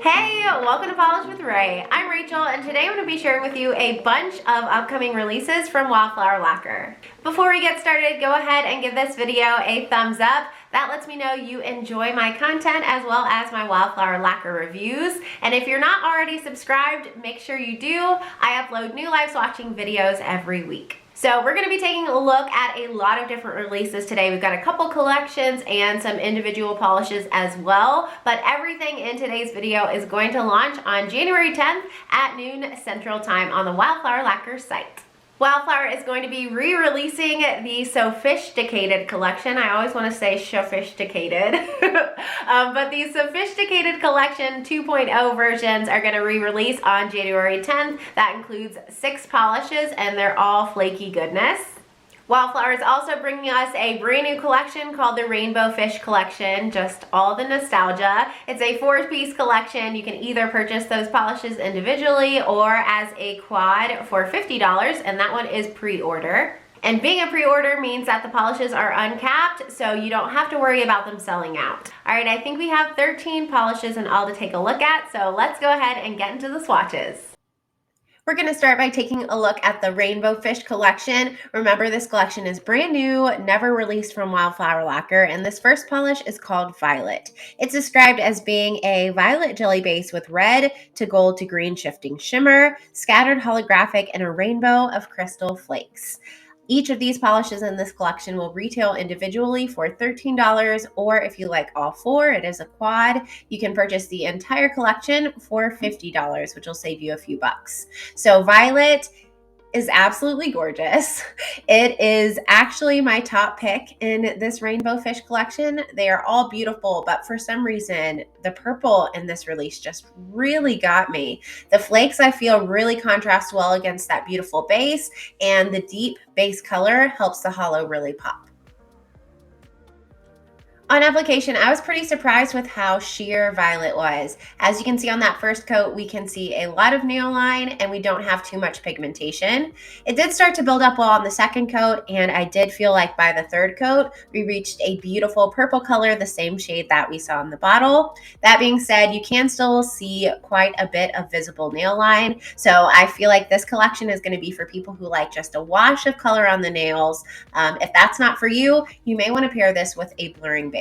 Hey, welcome to Polish with Ray. I'm Rachel, and today I'm going to be sharing with you a bunch of upcoming releases from Wildflower Lacquer. Before we get started, go ahead and give this video a thumbs up. That lets me know you enjoy my content as well as my Wildflower Lacquer reviews. And if you're not already subscribed, make sure you do. I upload new live swatching videos every week. So we're going to be taking a look at a lot of different releases today. We've got a couple collections and some individual polishes as well, but everything in today's video is going to launch on January 10th at noon Central Time on the Wildflower Lacquer site. Wildflower is going to be re-releasing the Sofishticated collection. I always want to say Sofishticated. But the Sofishticated collection 2.0 versions are going to re-release on January 10th. That includes 6 polishes and they're all flaky goodness. Wildflower is also bringing us a brand new collection called the Rainbow Fish Collection, just all the nostalgia. It's a 4-piece collection. You can either purchase those polishes individually or as a quad for $50, and that one is pre-order. And being a pre-order means that the polishes are uncapped, so you don't have to worry about them selling out. All right, I think we have 13 polishes in all to take a look at, so let's go ahead and get into the swatches. We're going to start by taking a look at the Rainbow Fish collection. Remember, this collection is brand new, never released from Wildflower Lacquer, and this first polish is called Violet. It's described as being a violet jelly base with red to gold to green shifting shimmer, scattered holographic, and a rainbow of crystal flakes. Each of these polishes in this collection will retail individually for $13, or if you like all 4, it is a quad. You can purchase the entire collection for $50, which will save you a few bucks. So Violet is absolutely gorgeous. It is actually my top pick in this Rainbow Fish collection. They are all beautiful, but for some reason, the purple in this release just really got me. The flakes, I feel, really contrast well against that beautiful base, and the deep base color helps the hollow really pop. On application, I was pretty surprised with how sheer Violet was. As you can see on that first coat, we can see a lot of nail line and we don't have too much pigmentation. It did start to build up well on the second coat, and I did feel like by the third coat, we reached a beautiful purple color, the same shade that we saw in the bottle. That being said, you can still see quite a bit of visible nail line. So I feel like this collection is going to be for people who like just a wash of color on the nails. If that's not for you, you may want to pair this with a blurring base.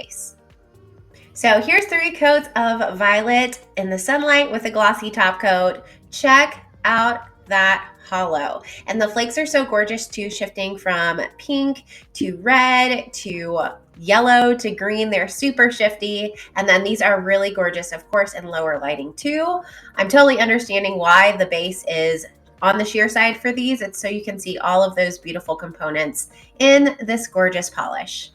So here's 3 coats of Violet in the sunlight with a glossy top coat. Check out that hollow. And the flakes are so gorgeous too, shifting from pink to red to yellow to green. They're super shifty. And then these are really gorgeous, of course, in lower lighting too. I'm totally understanding why the base is on the sheer side for these. It's so you can see all of those beautiful components in this gorgeous polish.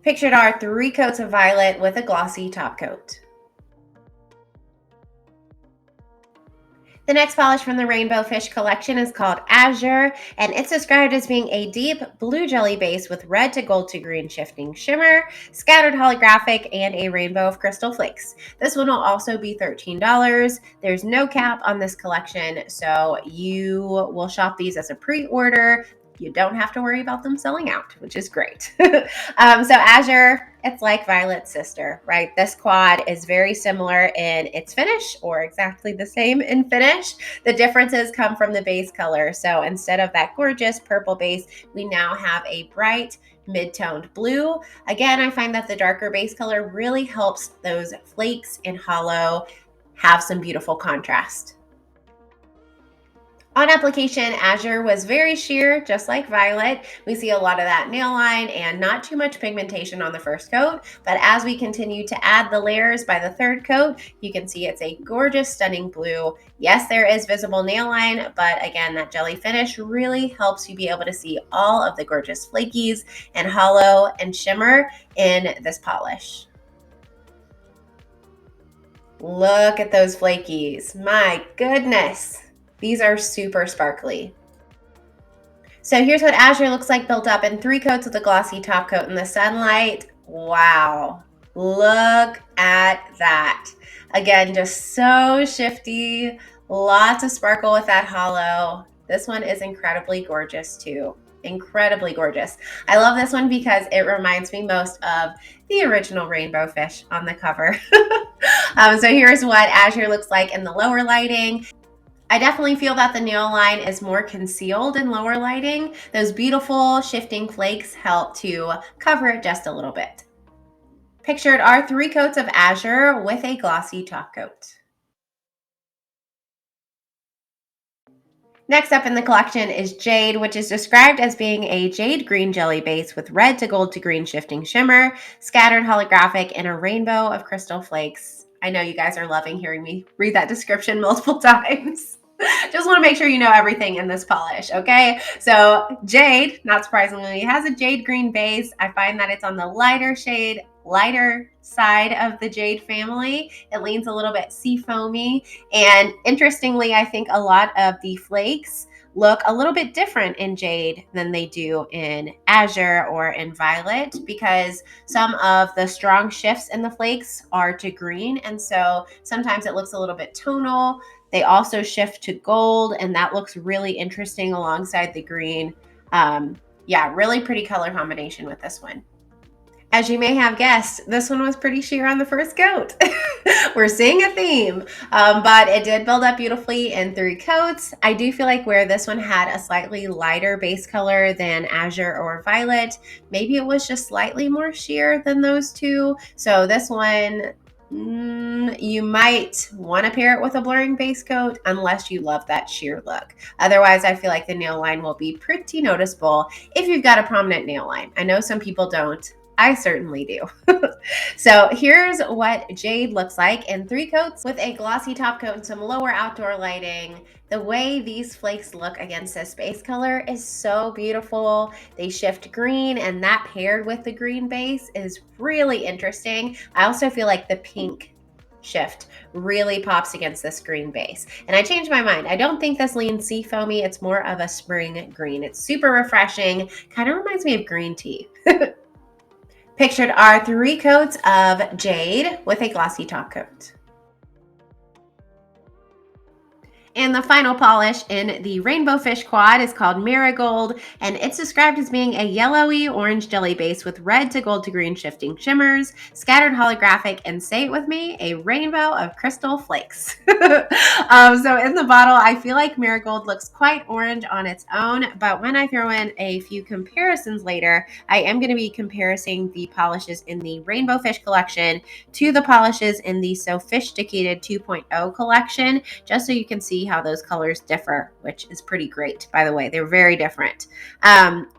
Pictured are 3 coats of Violet with a glossy top coat. The next polish from the Rainbow Fish collection is called Azure, and it's described as being a deep blue jelly base with red to gold to green shifting shimmer, scattered holographic, and a rainbow of crystal flakes. This one will also be $13. There's no cap on this collection, so you will shop these as a pre-order. You don't have to worry about them selling out, which is great. So Azure, it's like Violet's sister, right? This quad is very similar in its finish, or exactly the same in finish. The differences come from the base color. So instead of that gorgeous purple base, we now have a bright mid-toned blue. Again, I find that the darker base color really helps those flakes and hollow have some beautiful contrast. On application, Azure was very sheer, just like Violet. We see a lot of that nail line and not too much pigmentation on the first coat, but as we continue to add the layers by the third coat, you can see it's a gorgeous, stunning blue. Yes, there is visible nail line, but again, that jelly finish really helps you be able to see all of the gorgeous flakies and hollow and shimmer in this polish. Look at those flakies, my goodness. These are super sparkly. So here's what Azure looks like built up in 3 coats with a glossy top coat in the sunlight. Wow, look at that. Again, just so shifty, lots of sparkle with that hollow. This one is incredibly gorgeous too. incredibly gorgeous. I love this one because it reminds me most of the original rainbow fish on the cover. So here's what Azure looks like in the lower lighting. I definitely feel that the nail line is more concealed in lower lighting. Those beautiful shifting flakes help to cover it just a little bit. Pictured are 3 coats of Azure with a glossy top coat. Next up in the collection is Jade, which is described as being a jade green jelly base with red to gold to green shifting shimmer, scattered holographic, and a rainbow of crystal flakes. I know you guys are loving hearing me read that description multiple times. Just want to make sure you know everything in this polish, okay? So Jade, not surprisingly, has a jade green base. I find that it's on the lighter side of the jade family. It leans a little bit sea foamy. And interestingly, I think a lot of the flakes look a little bit different in jade than they do in azure or in violet, because some of the strong shifts in the flakes are to green. And so sometimes it looks a little bit tonal. They also shift to gold, and that looks really interesting alongside the green. Yeah, really pretty color combination with this one. As you may have guessed, this one was pretty sheer on the first coat. We're seeing a theme, but it did build up beautifully in 3 coats. I do feel like where this one had a slightly lighter base color than azure or violet, maybe it was just slightly more sheer than those two. So this one, you might want to pair it with a blurring base coat unless you love that sheer look. Otherwise, I feel like the nail line will be pretty noticeable if you've got a prominent nail line. I know some people don't. I certainly do. So here's what Jade looks like in 3 coats with a glossy top coat and some lower outdoor lighting. The way these flakes look against this base color is so beautiful. They shift green, and that paired with the green base is really interesting. I also feel like the pink shift really pops against this green base. And I changed my mind. I don't think this leans sea foamy. It's more of a spring green. It's super refreshing. Kind of reminds me of green tea. Pictured are 3 coats of Jade with a glossy top coat. And the final polish in the Rainbow Fish Quad is called Marigold, and it's described as being a yellowy orange jelly base with red to gold to green shifting shimmers, scattered holographic, and say it with me, a rainbow of crystal flakes. So in the bottle, I feel like Marigold looks quite orange on its own, but when I throw in a few comparisons later, I am going to be comparing the polishes in the Rainbow Fish collection to the polishes in the Sofishticated 2.0 collection, just so you can see how those colors differ, which is pretty great, by the way. They're very different.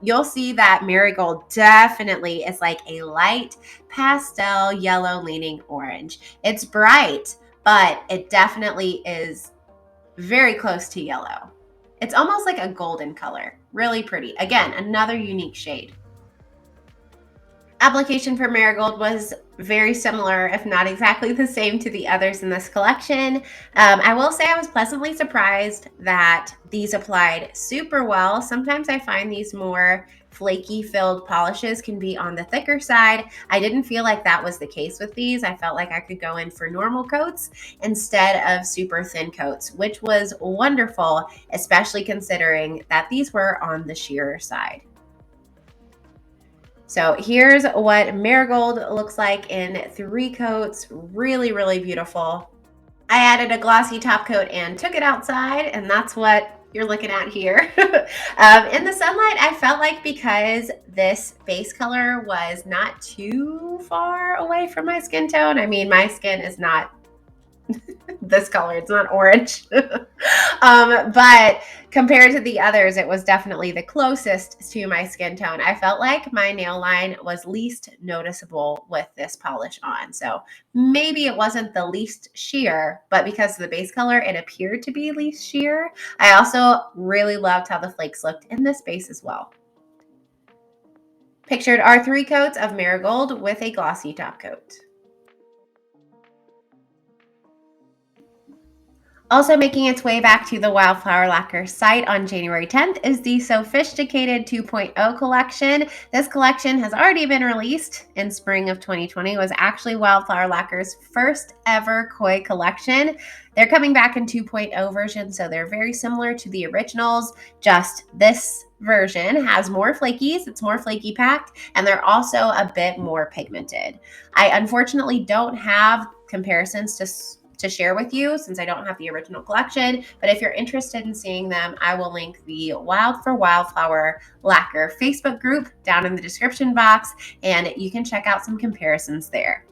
You'll see that Marigold definitely is like a light pastel yellow leaning orange. It's bright, but it definitely is very close to yellow. It's almost like a golden color. Really pretty. Again, another unique shade. Application for Marigold was very similar, if not exactly the same, to the others in this collection. I will say I was pleasantly surprised that these applied super well. Sometimes I find these more flaky filled polishes can be on the thicker side. I didn't feel like that was the case with these. I felt like I could go in for normal coats instead of super thin coats, which was wonderful, especially considering that these were on the sheerer side. So here's what Marigold looks like in 3 coats. Really, really beautiful. I added a glossy top coat and took it outside, and that's what you're looking at here. In the sunlight, I felt like because this base color was not too far away from my skin tone, I mean, my skin is not this color, it's not orange. But compared to the others, it was definitely the closest to my skin tone. I felt like my nail line was least noticeable with this polish on. So maybe it wasn't the least sheer, but because of the base color, it appeared to be least sheer. I also really loved how the flakes looked in this base as well. Pictured are 3 coats of Marigold with a glossy top coat. Also making its way back to the Wildflower Lacquer site on January 10th is the Sofishticated 2.0 collection. This collection has already been released in spring of 2020. It was actually Wildflower Lacquer's first ever koi collection. They're coming back in 2.0 version, so they're very similar to the originals, just this version has more flakies, it's more flaky packed, and they're also a bit more pigmented. I unfortunately don't have comparisons to share with you since I don't have the original collection, but if you're interested in seeing them, I will link the Wildflower Lacquer Facebook group down in the description box, and you can check out some comparisons there.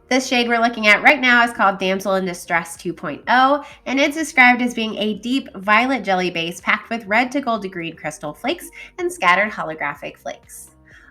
This shade we're looking at right now is called Damsel in Distress 2.0, and it's described as being a deep violet jelly base packed with red to gold to green crystal flakes and scattered holographic flakes.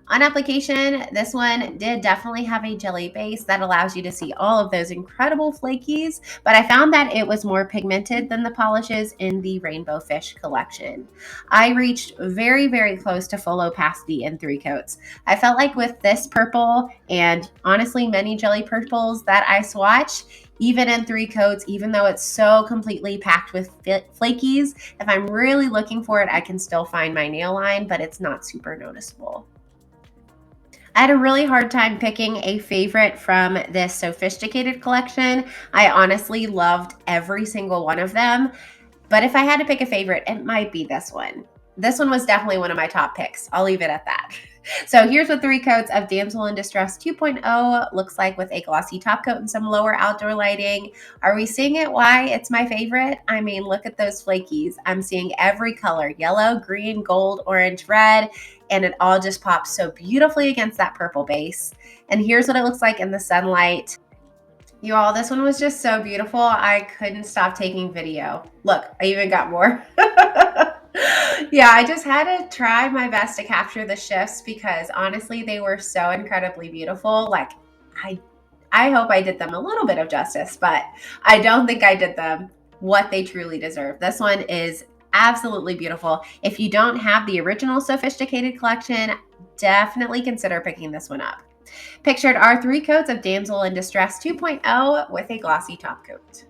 On application, this one did definitely have a jelly base that allows you to see all of those incredible flakies, but I found that it was more pigmented than the polishes in the Rainbow Fish collection. I reached very, very close to full opacity in 3 coats. I felt like with this purple, and honestly many jelly purples that I swatch, even in 3 coats, even though it's so completely packed with flakies, if I'm really looking for it, I can still find my nail line, but it's not super noticeable. I had a really hard time picking a favorite from this Sofishticated collection. I honestly loved every single one of them, but if I had to pick a favorite, it might be this one. This one was definitely one of my top picks. I'll leave it at that. So here's what 3 coats of Damsel in Distress 2.0 looks like with a glossy top coat and some lower outdoor lighting. Are we seeing it why it's my favorite? I mean, look at those flakies. I'm seeing every color, yellow, green, gold, orange, red, and it all just pops so beautifully against that purple base. And here's what it looks like in the sunlight. You all, this one was just so beautiful. I couldn't stop taking video. Look, I even got more. Yeah, I just had to try my best to capture the shifts because honestly, they were so incredibly beautiful. Like, I hope I did them a little bit of justice, but I don't think I did them what they truly deserve. This one is absolutely beautiful. If you don't have the original Sofishticated collection, definitely consider picking this one up. Pictured are 3 coats of Damsel in Distress 2.0 with a glossy top coat.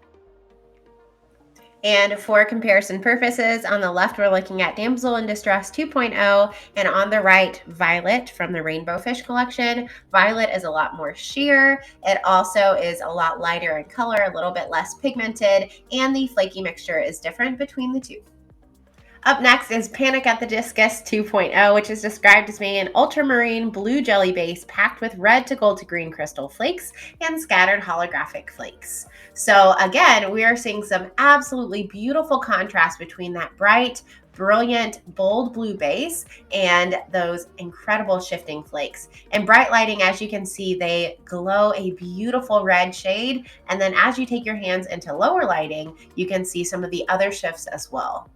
And for comparison purposes, on the left, we're looking at Damsel in Distress 2.0, and on the right, Violet from the Rainbow Fish collection. Violet is a lot more sheer. It also is a lot lighter in color, a little bit less pigmented, and the flaky mixture is different between the two. Up next is Panic at the Discus 2.0, which is described as being an ultramarine blue jelly base packed with red to gold to green crystal flakes and scattered holographic flakes. So again, we are seeing some absolutely beautiful contrast between that bright, brilliant, bold blue base and those incredible shifting flakes. In bright lighting, as you can see, they glow a beautiful red shade. And then as you take your hands into lower lighting, you can see some of the other shifts as well.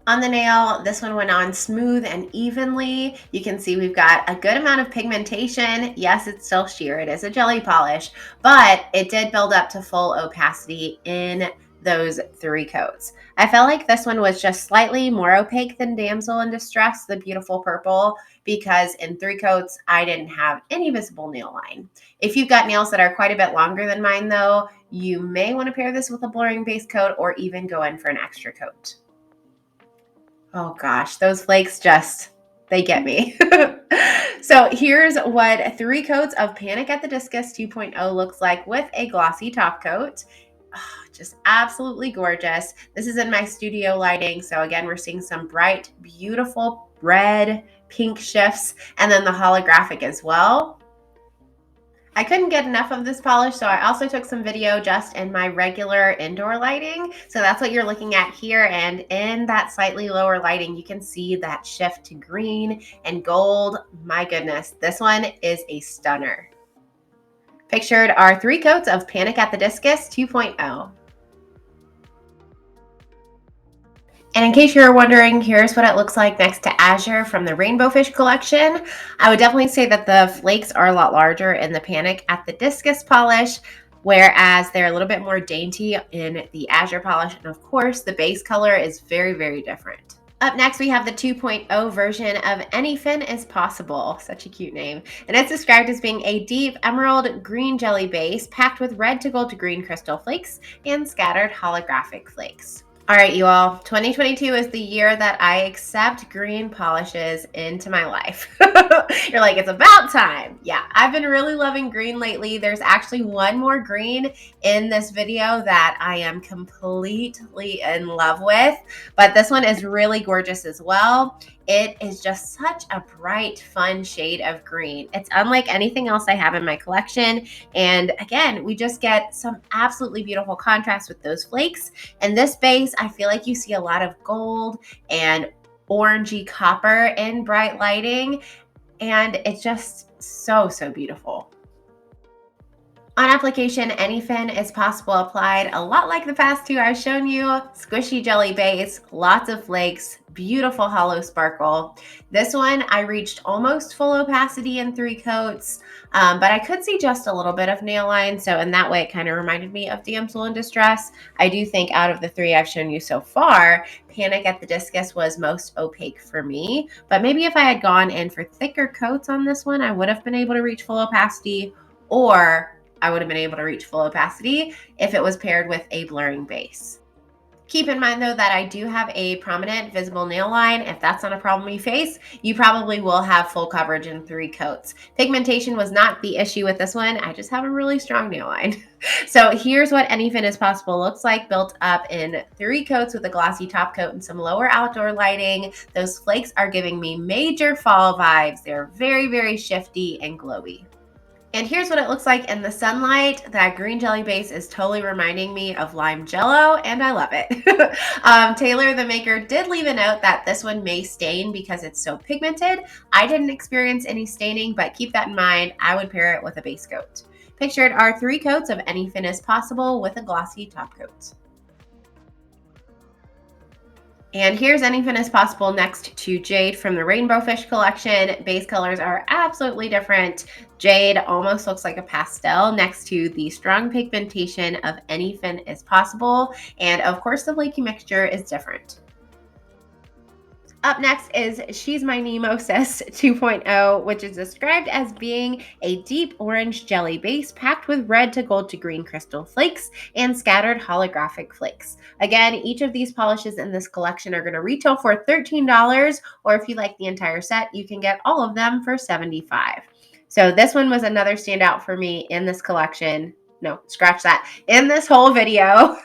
On the nail, this one went on smooth and evenly. You can see we've got a good amount of pigmentation. Yes, it's still sheer. It is a jelly polish, but it did build up to full opacity in those 3 coats. I felt like this one was just slightly more opaque than Damsel in Distress, the beautiful purple, because in 3 coats, I didn't have any visible nail line. If you've got nails that are quite a bit longer than mine though, you may want to pair this with a blurring base coat or even go in for an extra coat. Oh gosh, those flakes just, they get me. So here's what 3 coats of Panic at the Discus 2.0 looks like with a glossy top coat. Oh, just absolutely gorgeous. This is in my studio lighting. So again, we're seeing some bright, beautiful red, pink shifts, and then the holographic as well. I couldn't get enough of this polish, so I also took some video just in my regular indoor lighting. So that's what you're looking at here. And in that slightly lower lighting, you can see that shift to green and gold. My goodness, this one is a stunner. Pictured are 3 coats of Panic at the Discus 2.0. And in case you're wondering, here's what it looks like next to Azure from the Rainbow Fish collection. I would definitely say that the flakes are a lot larger in the Panic at the Discus polish, whereas they're a little bit more dainty in the Azure polish. And of course, the base color is very, very different. Up next, we have the 2.0 version of Anything is Possible. Such a cute name. And it's described as being a deep emerald green jelly base packed with red to gold to green crystal flakes and scattered holographic flakes. All right, you all, 2022 is the year that I accept green polishes into my life. You're like, it's about time. Yeah, I've been really loving green lately. There's actually one more green in this video that I am completely in love with, but this one is really gorgeous as well. It is just such a bright, fun shade of green. It's unlike anything else I have in my collection. And again, we just get some absolutely beautiful contrast with those flakes. And this base, I feel like you see a lot of gold and orangey copper in bright lighting. And it's just so, so beautiful. On application, anyfin is possible applied a lot like the past two I've shown you. Squishy jelly base, lots of flakes, beautiful hollow sparkle. This one I reached almost full opacity in 3 coats, but I could see just a little bit of nail line, so in that way it kind of reminded me of Damsel in Distress. I do think out of the 3 I've shown you so far, Panic at the Discus was most opaque for me, but maybe if I had gone in for thicker coats on this one, I would have been able to reach full opacity, or I would have been able to reach full opacity if it was paired with a blurring base. Keep in mind though that I do have a prominent visible nail line. If that's not a problem you face, you probably will have full coverage in 3 coats. Pigmentation was not the issue with this one. I just have a really strong nail line. So here's what anyfin is possible looks like, built up in 3 coats with a glossy top coat and some lower outdoor lighting. Those flakes are giving me major fall vibes. They're very, very shifty and glowy. And here's what it looks like in the sunlight. That green jelly base is totally reminding me of lime jello, and I love it. Taylor, the maker, did leave a note that this one may stain because it's so pigmented. I didn't experience any staining, but keep that in mind. I would pair it with a base coat. Pictured are 3 coats of anyfin as possible with a glossy top coat. And here's anyfin as possible next to Jade from the Rainbow Fish collection. Base colors are absolutely different. Jade almost looks like a pastel next to the strong pigmentation of anyfin as possible. And of course, the flaky mixture is different. Up next is She's My NEMO-SIS 2.0, which is described as being a deep orange jelly base packed with red to gold to green crystal flakes and scattered holographic flakes. Again, each of these polishes in this collection are going to retail for $13, or if you like the entire set, you can get all of them for $75. So this one was another standout for me in this collection. No, scratch that. In this whole video.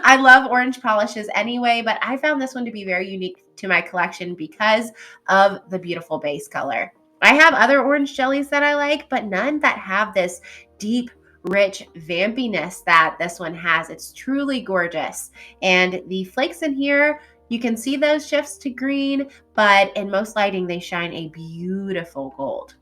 I love orange polishes anyway, but I found this one to be very unique to my collection because of the beautiful base color. I have other orange jellies that I like, but none that have this deep, rich vampiness that this one has. It's truly gorgeous. And the flakes in here, you can see those shifts to green, but in most lighting, they shine a beautiful gold.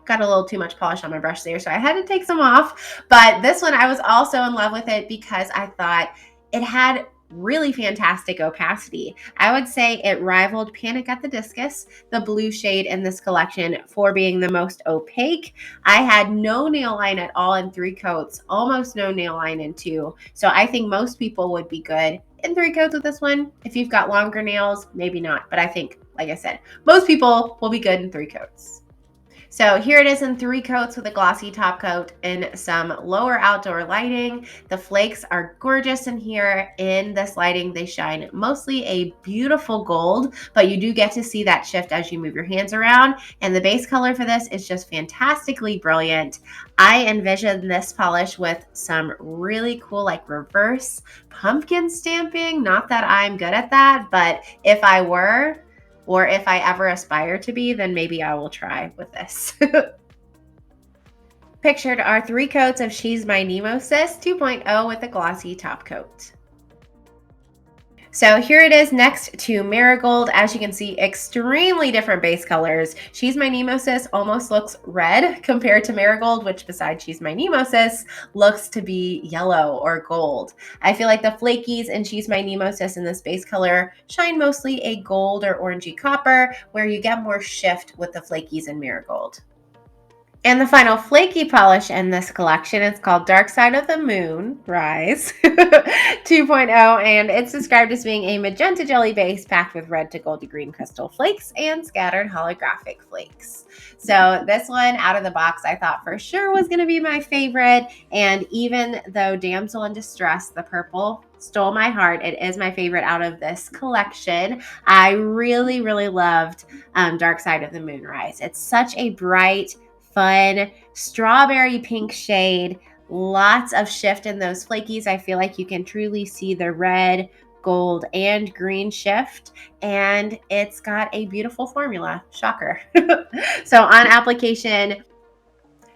Got a little too much polish on my brush there, so I had to take some off. But this one, I was also in love with it because I thought it had really fantastic opacity. I would say it rivaled Panic at the Discus, the blue shade in this collection, for being the most opaque. I had no nail line at all in 3 coats, almost no nail line in 2. So I think most people would be good in 3 coats with this one. If you've got longer nails, maybe not. But I think, like I said, most people will be good in 3 coats. So here it is in 3 coats with a glossy top coat and some lower outdoor lighting. The flakes are gorgeous in here. In this lighting, they shine mostly a beautiful gold, but you do get to see that shift as you move your hands around. And the base color for this is just fantastically brilliant. I envision this polish with some really cool like reverse pumpkin stamping. Not that I'm good at that, but if I were, or if I ever aspire to be, then maybe I will try with this. Pictured are 3 coats of She's My NEMO-SIS 2.0 with a glossy top coat. So here it is next to Marigold. As you can see, extremely different base colors. She's My NEMO-SIS almost looks red compared to Marigold, which besides She's My NEMO-SIS looks to be yellow or gold. I feel like the flakies in She's My NEMO-SIS in this base color shine mostly a gold or orangey copper, where you get more shift with the flakies in Marigold. And the final flaky polish in this collection is called Dark Side of the MOONRISE 2.0, and it's described as being a magenta jelly base packed with red to gold to green crystal flakes and scattered holographic flakes. So this one out of the box I thought for sure was going to be my favorite, and even though Damsel in Distress, the purple, stole my heart. It is my favorite out of this collection. I really, really loved Dark Side of the Moonrise. It's such a bright, fun, strawberry pink shade. Lots of shift in those flakies. I feel like you can truly see the red, gold, and green shift, and it's got a beautiful formula. Shocker. So on application,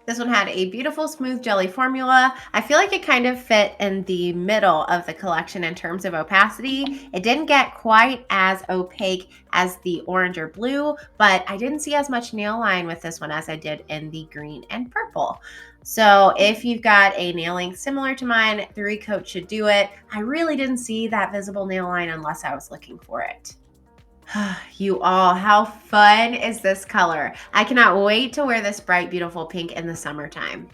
this one had a beautiful smooth jelly formula. I feel like it kind of fit in the middle of the collection in terms of opacity. It didn't get quite as opaque as the orange or blue, but I didn't see as much nail line with this one as I did in the green and purple. So if you've got a nail length similar to mine, 3-coat should do it. I really didn't see that visible nail line unless I was looking for it. You all, how fun is this color? I cannot wait to wear this bright, beautiful pink in the summertime.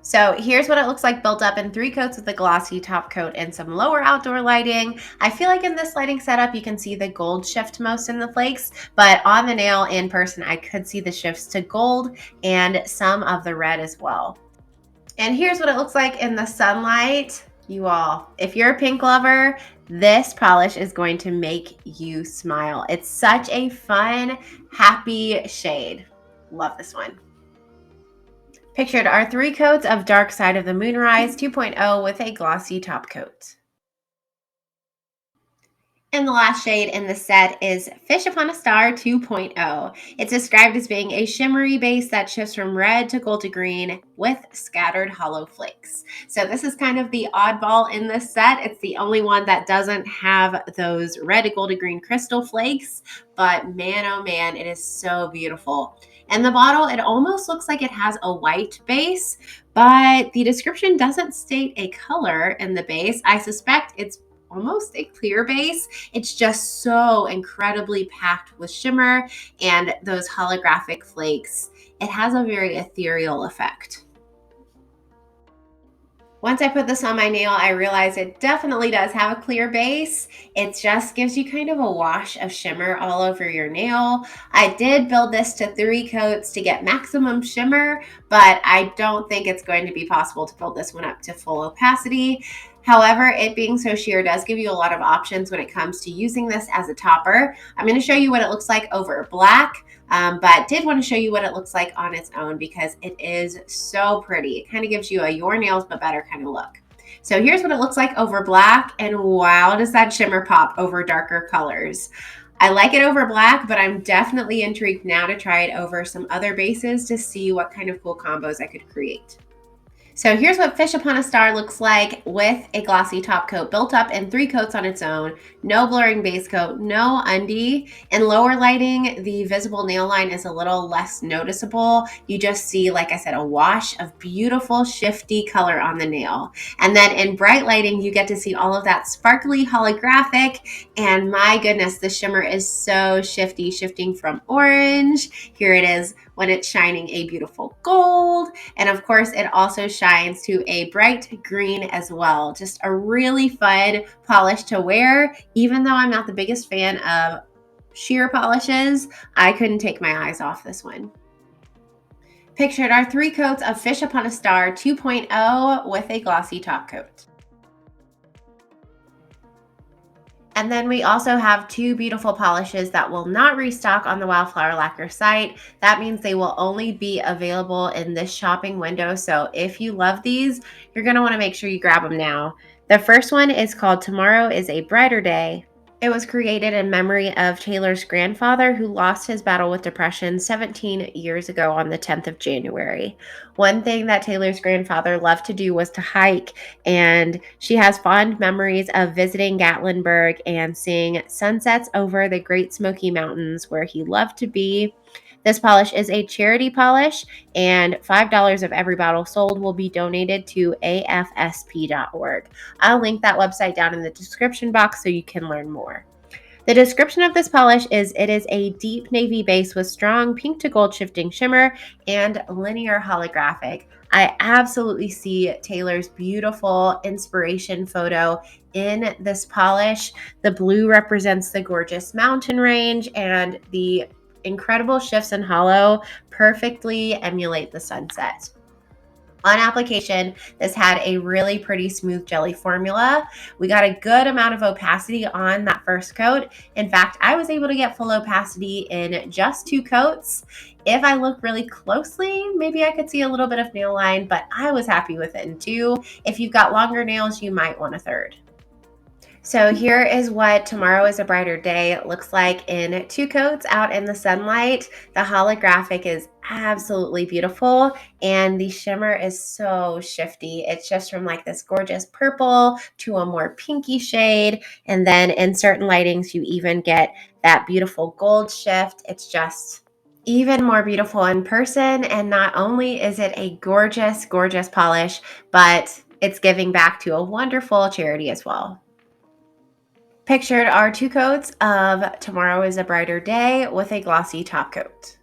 So here's what it looks like built up in 3 coats with a glossy top coat and some lower outdoor lighting. I feel like in this lighting setup, you can see the gold shift most in the flakes, but on the nail in person, I could see the shifts to gold and some of the red as well. And here's what it looks like in the sunlight. You all, if you're a pink lover, this polish is going to make you smile. It's such a fun, happy shade. Love this one. Pictured are 3 coats of Dark Side of the Moonrise 2.0 with a glossy top coat. And the last shade in the set is Fish Upon a Star 2.0. It's described as being a shimmery base that shifts from red to gold to green with scattered hollow flakes. So this is kind of the oddball in this set. It's the only one that doesn't have those red to gold to green crystal flakes, but man, oh man, it is so beautiful. In the bottle, it almost looks like it has a white base, but the description doesn't state a color in the base. I suspect it's almost a clear base. It's just so incredibly packed with shimmer and those holographic flakes. It has a very ethereal effect. Once I put this on my nail, I realized it definitely does have a clear base. It just gives you kind of a wash of shimmer all over your nail. I did build this to 3 coats to get maximum shimmer, but I don't think it's going to be possible to build this one up to full opacity. However, it being so sheer does give you a lot of options when it comes to using this as a topper. I'm going to show you what it looks like over black, but did want to show you what it looks like on its own because it is so pretty. It kind of gives you a your nails but better kind of look. So here's what it looks like over black, and wow, does that shimmer pop over darker colors. I like it over black, but I'm definitely intrigued now to try it over some other bases to see what kind of cool combos I could create. So here's what Fish Upon a Star looks like with a glossy top coat built up in 3 coats on its own, no blurring base coat, no undie. In lower lighting, the visible nail line is a little less noticeable. You just see, like I said, a wash of beautiful shifty color on the nail. And then in bright lighting, you get to see all of that sparkly holographic, and my goodness, the shimmer is so shifty, shifting from orange. Here it is when it's shining a beautiful gold. And of course, it also shines to a bright green as well. Just a really fun polish to wear. Even though I'm not the biggest fan of sheer polishes, I couldn't take my eyes off this one. Pictured are 3 coats of Fish Upon a Star 2.0 with a glossy top coat. And then we also have 2 beautiful polishes that will not restock on the Wildflower Lacquer site. That means they will only be available in this shopping window. So if you love these, you're going to want to make sure you grab them now. The first one is called Tomorrow is a Brighter Day. It was created in memory of Taylor's grandfather who lost his battle with depression 17 years ago on the 10th of January. One thing that Taylor's grandfather loved to do was to hike, and she has fond memories of visiting Gatlinburg and seeing sunsets over the Great Smoky Mountains where he loved to be. This polish is a charity polish, and $5 of every bottle sold will be donated to afsp.org. I'll link that website down in the description box so you can learn more. The description of this polish is it is a deep navy base with strong pink to gold shifting shimmer and linear holographic. I absolutely see Taylor's beautiful inspiration photo in this polish. The blue represents the gorgeous mountain range, and the incredible shifts in hollow perfectly emulate the sunset. On application, this had a really pretty smooth jelly formula. We got a good amount of opacity on that first coat. In fact, I was able to get full opacity in just 2 coats. If I look really closely, maybe I could see a little bit of nail line, but I was happy with it in 2. If you've got longer nails, you might want a 3rd. So here is what Tomorrow is a Brighter Day looks like in 2 coats out in the sunlight. The holographic is absolutely beautiful and the shimmer is so shifty. It's just from like this gorgeous purple to a more pinky shade, and then in certain lightings you even get that beautiful gold shift. It's just even more beautiful in person, and not only is it a gorgeous, gorgeous polish, but it's giving back to a wonderful charity as well. Pictured are 2 coats of Tomorrow is a Brighter Day with a glossy top coat.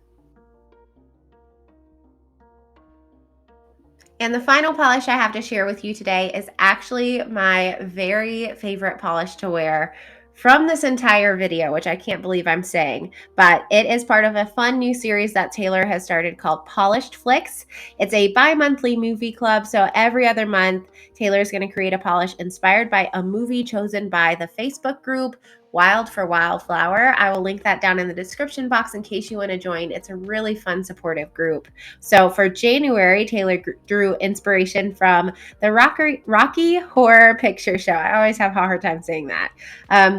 And the final polish I have to share with you today is actually my very favorite polish to wear from this entire video, which I can't believe I'm saying, but it is part of a fun new series that Taylor has started called Polished Flicks. It's a bi-monthly movie club, so every other month, Taylor is going to create a polish inspired by a movie chosen by the Facebook group Wild for Wildflower. I will link that down in the description box in case you want to join. It's a really fun, supportive group. So for January, Taylor drew inspiration from the Rocky Horror Picture Show. I always have a hard time saying that.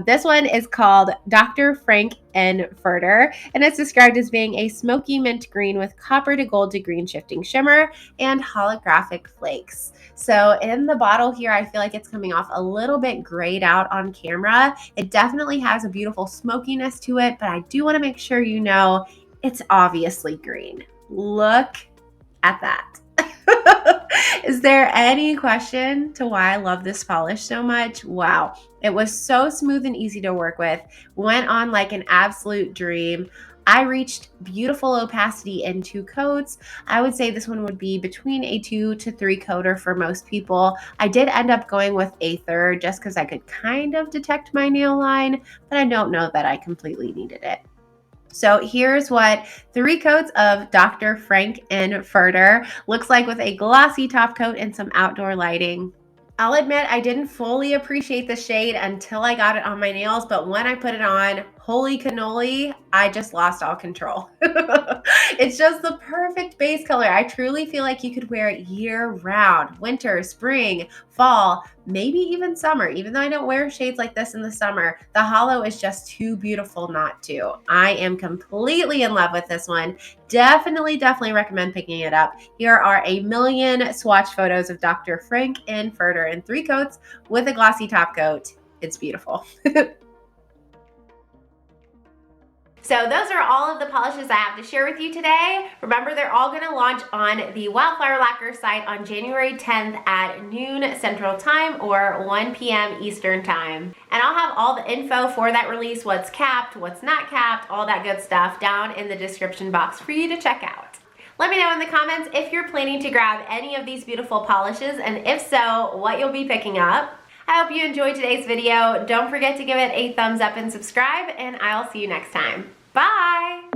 This one is called Dr. Frank and Furter, and it's described as being a smoky mint green with copper to gold to green shifting shimmer and holographic flakes. So in the bottle here, I feel like it's coming off a little bit grayed out on camera. It definitely has a beautiful smokiness to it, but I do want to make sure you know it's obviously green. Look at that. Is there any question to why I love this polish so much? Wow. It was so smooth and easy to work with. Went on like an absolute dream. I reached beautiful opacity in 2 coats. I would say this one would be between a 2 to 3 coater for most people. I did end up going with a 3rd just because I could kind of detect my nail line, but I don't know that I completely needed it. So here's what 3 coats of Dr. Frank and Furter looks like with a glossy top coat and some outdoor lighting. I'll admit I didn't fully appreciate the shade until I got it on my nails, but when I put it on, holy cannoli, I just lost all control. It's just the perfect base color. I truly feel like you could wear it year round, winter, spring, fall, maybe even summer. Even though I don't wear shades like this in the summer, the hollow is just too beautiful not to. I am completely in love with this one. Definitely recommend picking it up. Here are a million swatch photos of Dr. Frank and Furter in 3 coats with a glossy top coat. It's beautiful. So those are all of the polishes I have to share with you today. Remember, they're all going to launch on the Wildflower Lacquer site on January 10th at noon Central Time or 1 p.m. Eastern Time. And I'll have all the info for that release, what's capped, what's not capped, all that good stuff down in the description box for you to check out. Let me know in the comments if you're planning to grab any of these beautiful polishes, and if so, what you'll be picking up. I hope you enjoyed today's video. Don't forget to give it a thumbs up and subscribe, and I'll see you next time. Bye!